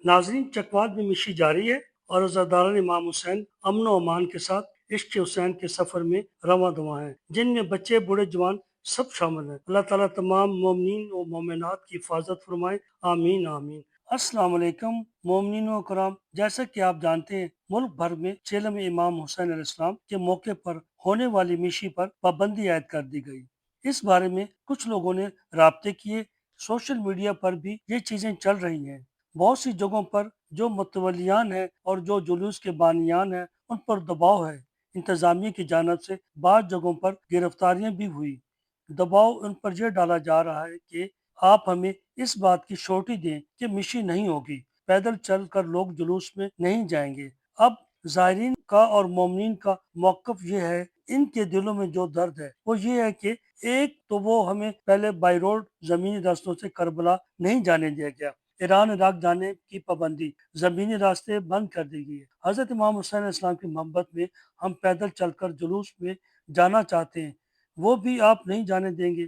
ناظرین، چکوال میں مشی جاری ہے اور عزاداران امام حسین امن و امان کے ساتھ عشق حسین کے سفر میں رواں دواں ہیں، جن میں بچے بوڑھے جوان سب شامل ہیں۔ اللہ تعالیٰ تمام مومنین و مومنات کی حفاظت فرمائے، آمین آمین۔ السلام علیکم مومنین و کرام، جیسا کہ آپ جانتے ہیں ملک بھر میں چیلم امام حسین علیہ السلام کے موقع پر ہونے والی مشی پر پابندی عائد کر دی گئی۔ اس بارے میں کچھ لوگوں نے رابطے کیے، سوشل میڈیا پر بھی یہ چیزیں چل رہی ہیں۔ بہت سی جگہوں پر جو متولیان ہیں اور جو جلوس کے بانیان ہیں ان پر دباؤ ہے۔ انتظامیہ کی جانب سے بعض جگہوں پر گرفتاریاں بھی ہوئی۔ دباؤ ان پر یہ ڈالا جا رہا ہے کہ آپ ہمیں اس بات کی شورٹی دیں کہ مشی نہیں ہوگی، پیدل چل کر لوگ جلوس میں نہیں جائیں گے۔ اب زائرین کا اور مومنین کا موقف یہ ہے، ان کے دلوں میں جو درد ہے وہ یہ ہے کہ ایک تو وہ ہمیں پہلے بائی روڈ زمینی راستوں سے کربلا نہیں جانے دیا گیا، ایران عراق جانے کی پابندی، زمینی راستے بند کر دی گئی ہے۔ حضرت امام حسین علیہ السلام کی محبت میں ہم پیدل چل کر جلوس میں جانا چاہتے ہیں، وہ بھی آپ نہیں جانے دیں گے۔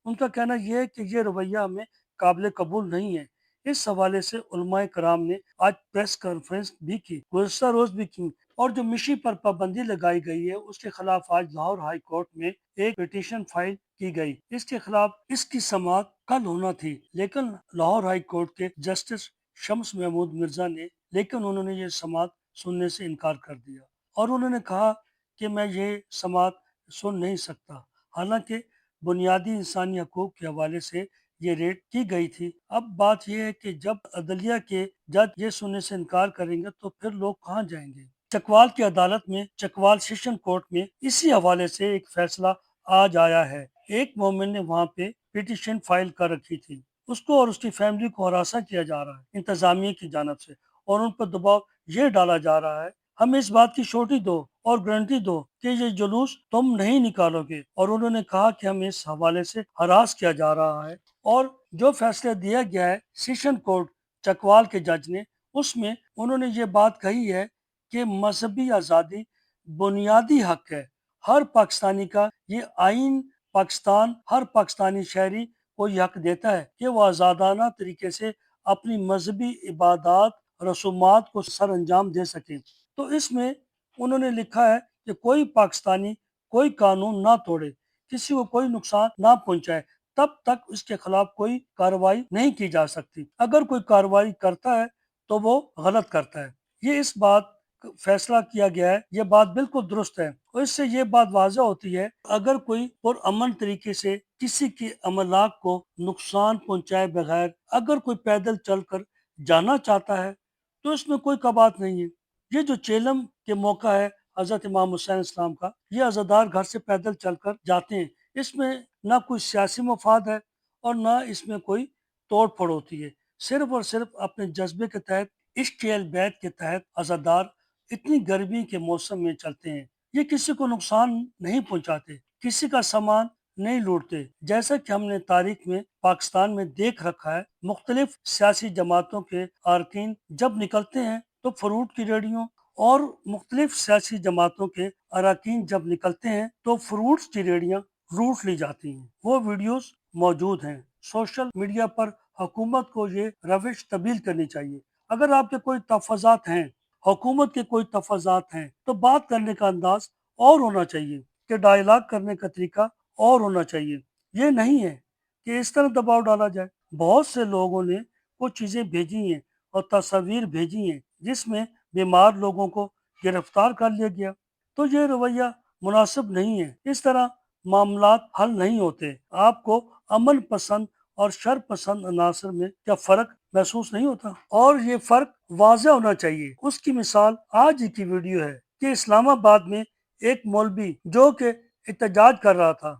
ان کا کہنا یہ ہے کہ یہ رویہ ہمیں قابل قبول نہیں ہے۔ اس حوالے سے علماء کرام نے آج پریس کانفرنس بھی کی، گزشتہ روز بھی کی، اور جو مشی پر پابندی لگائی گئی ہے اس کے خلاف آج لاہور ہائی کورٹ میں ایک پٹیشن فائل کی گئی۔ اس کے خلاف اس کی سماعت کل ہونا تھی، لیکن لاہور ہائی کورٹ کے جسٹس شمس محمود مرزا نے انہوں نے یہ سماعت سننے سے انکار کر دیا، اور انہوں نے کہا کہ میں یہ سماعت سن نہیں سکتا، حالانکہ بنیادی انسانی حقوق کے حوالے سے یہ ریٹ کی گئی تھی۔ اب بات یہ ہے کہ جب عدلیہ کے جج یہ سننے سے انکار کریں گے تو پھر لوگ کہاں جائیں گے؟ چکوال کی عدالت میں، چکوال سیشن کورٹ میں اسی حوالے سے ایک فیصلہ آج آیا ہے۔ ایک مومن نے وہاں پہ پٹیشن فائل کر رکھی تھی، اس کو اور اس کی فیملی کو ہراساں کیا جا رہا ہے انتظامیہ کی جانب سے، اور ان پر دباؤ یہ ڈالا جا رہا ہے ہمیں اس بات کی شورٹی دو اور گارنٹی دو کہ یہ جلوس تم نہیں نکالو گے۔ اور انہوں نے کہا کہ ہمیں اس حوالے سے ہراس کیا جا رہا ہے، اور جو فیصلہ دیا گیا ہے سیشن کورٹ چکوال کے جج نے، اس میں انہوں نے یہ بات کہی ہے کہ مذہبی آزادی بنیادی حق ہے ہر پاکستانی کا۔ یہ آئین پاکستان ہر پاکستانی شہری کو یہ حق دیتا ہے کہ وہ آزادانہ طریقے سے اپنی مذہبی عبادات رسومات کو سر انجام دے سکیں۔ تو اس میں انہوں نے لکھا ہے کہ کوئی پاکستانی کوئی قانون نہ توڑے، کسی کو کوئی نقصان نہ پہنچائے، تب تک اس کے خلاف کوئی کارروائی نہیں کی جا سکتی۔ اگر کوئی کارروائی کرتا ہے تو وہ غلط کرتا ہے۔ یہ اس بات فیصلہ کیا گیا ہے، یہ بات بالکل درست ہے، اور اس سے یہ بات واضح ہوتی ہے اگر کوئی پرامن طریقے سے کسی کے املاک کو نقصان پہنچائے بغیر اگر کوئی پیدل چل کر جانا چاہتا ہے تو اس میں کوئی کبات نہیں ہے۔ یہ جو چیلم کے موقع ہے حضرت امام حسین اسلام کا، یہ عزادار گھر سے پیدل چل کر جاتے ہیں، اس میں نہ کوئی سیاسی مفاد ہے اور نہ اس میں کوئی توڑ پھوڑ ہوتی ہے، صرف اور صرف اپنے جذبے کے تحت، عشق اہل بیت کے تحت عزادار اتنی گرمی کے موسم میں چلتے ہیں۔ یہ کسی کو نقصان نہیں پہنچاتے، کسی کا سامان نہیں لوٹتے، جیسا کہ ہم نے تاریخ میں پاکستان میں دیکھ رکھا ہے۔ مختلف سیاسی جماعتوں کے ارکین جب نکلتے ہیں تو فروٹ کی ریڑھیوں، اور مختلف سیاسی جماعتوں کے اراکین جب نکلتے ہیں تو فروٹس کی ریڑھیاں لوٹ لی جاتی ہیں۔ وہ ویڈیوز موجود ہیں سوشل میڈیا پر۔ حکومت کو یہ روش تبدیل کرنی چاہیے۔ اگر آپ کے کوئی تفاضات ہیں، حکومت کے کوئی تفاضات ہیں، تو بات کرنے کا انداز اور ہونا چاہیے، کہ ڈائلاگ کرنے کا طریقہ اور ہونا چاہیے۔ یہ نہیں ہے کہ اس طرح دباؤ ڈالا جائے۔ بہت سے لوگوں نے کچھ چیزیں بھیجی ہیں اور تصاویر بھیجی ہیں جس میں بیمار لوگوں کو گرفتار کر لیا گیا، تو یہ رویہ مناسب نہیں ہے۔ اس طرح معاملات حل نہیں ہوتے۔ آپ کو امن پسند اور شر پسند عناصر میں کیا فرق محسوس نہیں ہوتا؟ اور یہ فرق واضح ہونا چاہیے۔ اس کی مثال آج ہی کی ویڈیو ہے کہ اسلام آباد میں ایک مولوی جو کہ احتجاج کر رہا تھا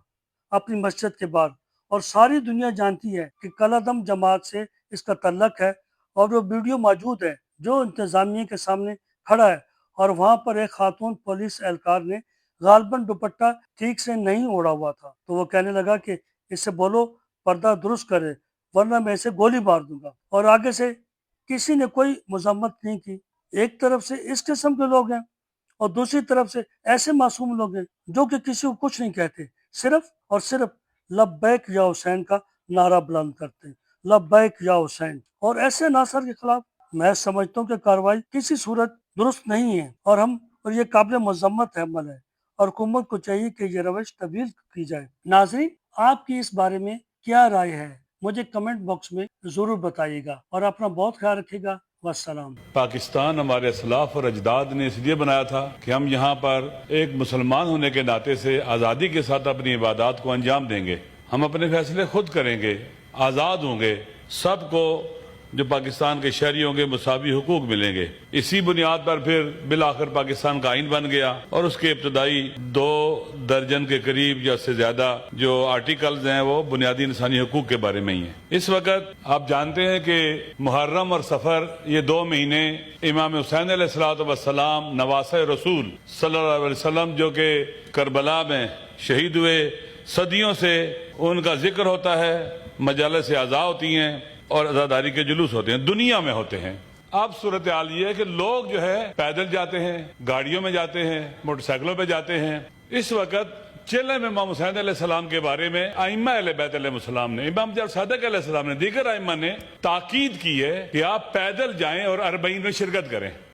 اپنی مسجد کے بعد، اور ساری دنیا جانتی ہے کہ کالعدم جماعت سے اس کا تعلق ہے، اور وہ ویڈیو موجود ہے جو انتظامیہ کے سامنے کھڑا ہے، اور وہاں پر ایک خاتون پولیس اہلکار نے غالباً دوپٹہ ٹھیک سے نہیں اوڑھا ہوا تھا، تو وہ کہنے لگا کہ اس سے بولو پردہ درست کرے ورنہ میں اسے گولی مار دوں گا، اور آگے سے کسی نے کوئی مذمت نہیں کی۔ ایک طرف سے اس قسم کے لوگ ہیں اور دوسری طرف سے ایسے معصوم لوگ ہیں جو کہ کسی کو کچھ نہیں کہتے، صرف اور صرف لبیک یا حسین کا نعرہ بلند کرتے ہیں، لبیک یا حسین۔ اور ایسے عناصر کے خلاف میں سمجھتا ہوں کہ کارروائی کسی صورت درست نہیں ہے اور یہ قابل مذمت عمل ہے اور حکومت کو چاہیے کہ یہ روش تبدیل کی جائے۔ ناظرین، آپ کی اس بارے میں کیا رائے ہے؟ مجھے کمنٹ باکس میں ضرور بتائیے گا اور اپنا بہت خیال رکھیے گا۔ والسلام۔ پاکستان ہمارے اسلاف اور اجداد نے اس لیے بنایا تھا کہ ہم یہاں پر ایک مسلمان ہونے کے ناطے سے آزادی کے ساتھ اپنی عبادات کو انجام دیں گے، ہم اپنے فیصلے خود کریں گے، آزاد ہوں گے، سب کو جو پاکستان کے شہری ہوں گے مساوی حقوق ملیں گے۔ اسی بنیاد پر پھر بالآخر پاکستان کا آئین بن گیا اور اس کے ابتدائی 2 درجن کے قریب یا اس سے زیادہ جو آرٹیکلز ہیں وہ بنیادی انسانی حقوق کے بارے میں ہی ہیں۔ اس وقت آپ جانتے ہیں کہ محرم اور صفر یہ 2 مہینے امام حسین علیہ السلام نواسہ رسول صلی اللہ علیہ وسلم جو کہ کربلا میں شہید ہوئے، صدیوں سے ان کا ذکر ہوتا ہے، مجالس اعزاء ہوتی ہیں اور عزاداری کے جلوس ہوتے ہیں، دنیا میں ہوتے ہیں۔ اب صورتحال یہ ہے کہ لوگ جو ہے پیدل جاتے ہیں، گاڑیوں میں جاتے ہیں، موٹر سائیکلوں پہ جاتے ہیں۔ اس وقت چلے میں امام حسین علیہ السلام کے بارے میں ائمہ اہل بیت علیہ السلام نے، امام جعفر صادق علیہ السلام نے، دیگر ائمہ نے تاکید کی ہے کہ آپ پیدل جائیں اور 40 میں شرکت کریں۔